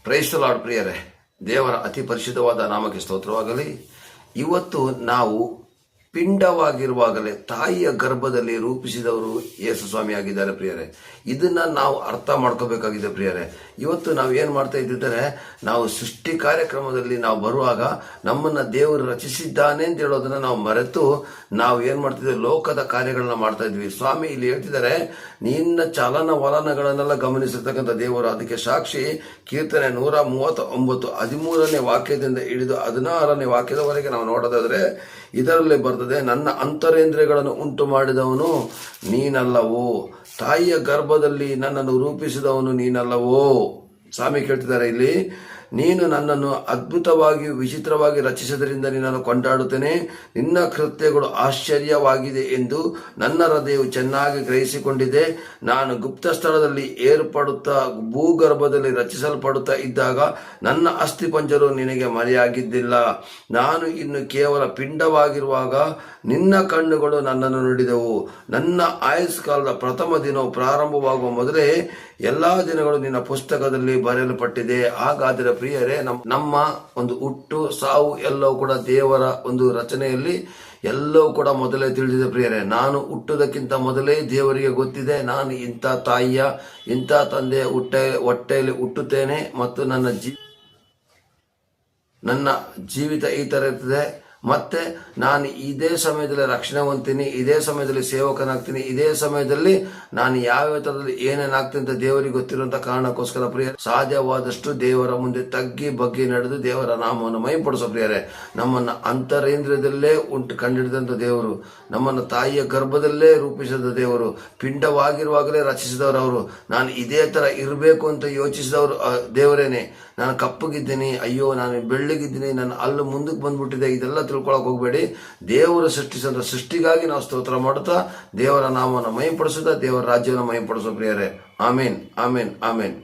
Price the lord ಪ್ರಿಯರೇ, ದೇವರ ಅತಿ ಪರಿಶುದ್ಧವಾದ ನಾಮಕ್ಕೆ ಸ್ತೋತ್ರವಾಗಲಿ. ಇವತ್ತು ನಾವು ಪಿಂಡವಾಗಿರುವಾಗಲೇ ತಾಯಿಯ ಗರ್ಭದಲ್ಲಿ ರೂಪಿಸಿದವರು ಯೇಸು ಸ್ವಾಮಿ ಆಗಿದ್ದಾರೆ ಪ್ರಿಯರೇ. ಇದನ್ನ ನಾವು ಅರ್ಥ ಮಾಡ್ಕೋಬೇಕಾಗಿದೆ ಪ್ರಿಯರೇ. ಇವತ್ತು ನಾವು ಏನು ಮಾಡ್ತಾ ಇದ್ದಿದ್ದಾರೆ, ನಾವು ಸೃಷ್ಟಿ ಕಾರ್ಯಕ್ರಮದಲ್ಲಿ ನಾವು ಬರುವಾಗ ನಮ್ಮನ್ನ ದೇವರು ರಚಿಸಿದ್ದಾನೆ ಅಂತ ಹೇಳೋದನ್ನ ನಾವು ಮರೆತು ನಾವು ಏನ್ ಮಾಡ್ತಿದ್ವಿ, ಲೋಕದ ಕಾರ್ಯಗಳನ್ನ ಮಾಡ್ತಾ ಇದ್ವಿ. ಸ್ವಾಮಿ ಇಲ್ಲಿ ಹೇಳ್ತಿದ್ದಾರೆ, ನಿನ್ನ ಚಲನವಲನಗಳನ್ನೆಲ್ಲ ಗಮನಿಸಿರ್ತಕ್ಕಂಥ ದೇವರು. ಅದಕ್ಕೆ ಸಾಕ್ಷಿ ಕೀರ್ತನೆ 139 13ನೇ ವಾಕ್ಯದಿಂದ ಹಿಡಿದು 16ನೇ ವಾಕ್ಯದವರೆಗೆ ನಾವು ನೋಡೋದಾದ್ರೆ ಇದರಲ್ಲಿ ಬರ್ತದೆ, ನನ್ನ ಅಂತರೇಂದ್ರಿಯಗಳನ್ನು ಉಂಟು ಮಾಡಿದವನು ನೀನಲ್ಲವೋ, ತಾಯಿಯ ಗರ್ಭದಲ್ಲಿ ನನ್ನನ್ನು ರೂಪಿಸಿದವನು ನೀನಲ್ಲವೋ. ಸ್ವಾಮಿ ಕೇಳ್ತಿದ್ದಾರೆ ಇಲ್ಲಿ, ನೀನು ನನ್ನನ್ನು ಅದ್ಭುತವಾಗಿ ವಿಚಿತ್ರವಾಗಿ ರಚಿಸಿದ್ರಿಂದ ನಿನ್ನನ್ನು ಕೊಂಡಾಡುತ್ತೇನೆ. ನಿನ್ನ ಕೃತ್ಯಗಳು ಆಶ್ಚರ್ಯವಾಗಿದೆ ಎಂದು ನನ್ನ ಹೃದಯವು ಚೆನ್ನಾಗಿ ಗ್ರಹಿಸಿಕೊಂಡಿದೆ. ನಾನು ಗುಪ್ತ ಸ್ಥಳದಲ್ಲಿ ಏರ್ಪಡುತ್ತಾ ಭೂಗರ್ಭದಲ್ಲಿ ರಚಿಸಲ್ಪಡುತ್ತಾ ಇದ್ದಾಗ ನನ್ನ ಅಸ್ಥಿಪಂಜರು ನಿನಗೆ ಮರೆಯಾಗಿದ್ದಿಲ್ಲ. ನಾನು ಇನ್ನು ಕೇವಲ ಪಿಂಡವಾಗಿರುವಾಗ ನಿನ್ನ ಕಣ್ಣುಗಳು ನನ್ನನ್ನು ನುಡಿದವು. ನನ್ನ ಆಯುಷ್ಕಾಲದ ಪ್ರಥಮ ದಿನವು ಪ್ರಾರಂಭವಾಗುವ ಮೊದಲೇ ಎಲ್ಲಾ ದಿನಗಳು ನಿನ್ನ ಪುಸ್ತಕದಲ್ಲಿ ಬರೆಯಲ್ಪಟ್ಟಿದೆ. ಹಾಗಾದರೆ ಪ್ರಿಯರೇ, ನಮ್ಮ ಒಂದು ಹುಟ್ಟು ಸಾವು ಎಲ್ಲವೂ ಕೂಡ ದೇವರ ಒಂದು ರಚನೆಯಲ್ಲಿ ಎಲ್ಲವೂ ಕೂಡ ಮೊದಲೇ ತಿಳಿದಿದೆ ಪ್ರಿಯರೇ. ನಾನು ಹುಟ್ಟುವುದಕ್ಕಿಂತ ಮೊದಲೇ ದೇವರಿಗೆ ಗೊತ್ತಿದೆ, ನಾನು ಇಂಥ ತಾಯಿಯ ಇಂಥ ತಂದೆಯ ಹೊಟ್ಟೆಯಲ್ಲಿ ಹುಟ್ಟುತ್ತೇನೆ ಮತ್ತು ನನ್ನ ಜೀವಿತ ಈ ತರ ಇರ್ತದೆ. ಮತ್ತೆ ನಾನು ಇದೇ ಸಮಯದಲ್ಲಿ ರಕ್ಷಣೆ ಹೊಂದ್ತೀನಿ, ಇದೇ ಸಮಯದಲ್ಲಿ ಸೇವಕನಾಗ್ತೀನಿ, ಇದೇ ಸಮಯದಲ್ಲಿ ನಾನು ಯಾವ ಥರದಲ್ಲಿ ಏನೇನಾಗ್ತೀನಿ ಅಂತ ದೇವರಿಗೆ ಗೊತ್ತಿರುವಂತ ಕಾರಣಕ್ಕೋಸ್ಕರ ಪ್ರಿಯ, ಸಾಧ್ಯವಾದಷ್ಟು ದೇವರ ಮುಂದೆ ತಗ್ಗಿ ಬಗ್ಗಿ ನಡೆದು ದೇವರ ನಾಮವನ್ನು ಮಹಿಪಡಿಸೋ ಪ್ರಿಯರೇ. ನಮ್ಮನ್ನ ಅಂತರೇಂದ್ರಿಯದಲ್ಲೇ ಕಂಡಿಡಿದಂತ ದೇವರು, ನಮ್ಮನ್ನು ತಾಯಿಯ ಗರ್ಭದಲ್ಲೇ ರೂಪಿಸಿದ ದೇವರು, ಪಿಂಡವಾಗಿರುವಾಗಲೇ ರಚಿಸಿದವರು ಅವರು. ನಾನು ಇದೇ ತರ ಇರಬೇಕು ಅಂತ ಯೋಚಿಸಿದವರು ದೇವರೇನೆ. ನಾನು ಕಪ್ಪಗಿದ್ದೀನಿ, ಅಯ್ಯೋ ನಾನು ಬೆಳ್ಳಗಿದ್ದೀನಿ, ನನ್ನ ಅಲ್ಲು ಮುಂದಕ್ಕೆ ಬಂದ್ಬಿಟ್ಟಿದೆ, ಇದೆಲ್ಲ ತಿಳ್ಕೊಳಕ್ ಹೋಗ್ಬೇಡಿ. ದೇವರು ಸೃಷ್ಟಿಸಿದ ಸೃಷ್ಟಿಗಾಗಿ ನಾವು ಸ್ತೋತ್ರ ಮಾಡುತ್ತಾ ದೇವರ ನಾಮವನ್ನು ಮಹಿಪಡಿಸುತ್ತಾ ದೇವರ ರಾಜ್ಯವನ್ನು ಮಹಿಪಡಿಸೋ ಪ್ರಿಯರೇ. ಆಮೇನ್, ಆಮೇನ್, ಆಮೇನ್.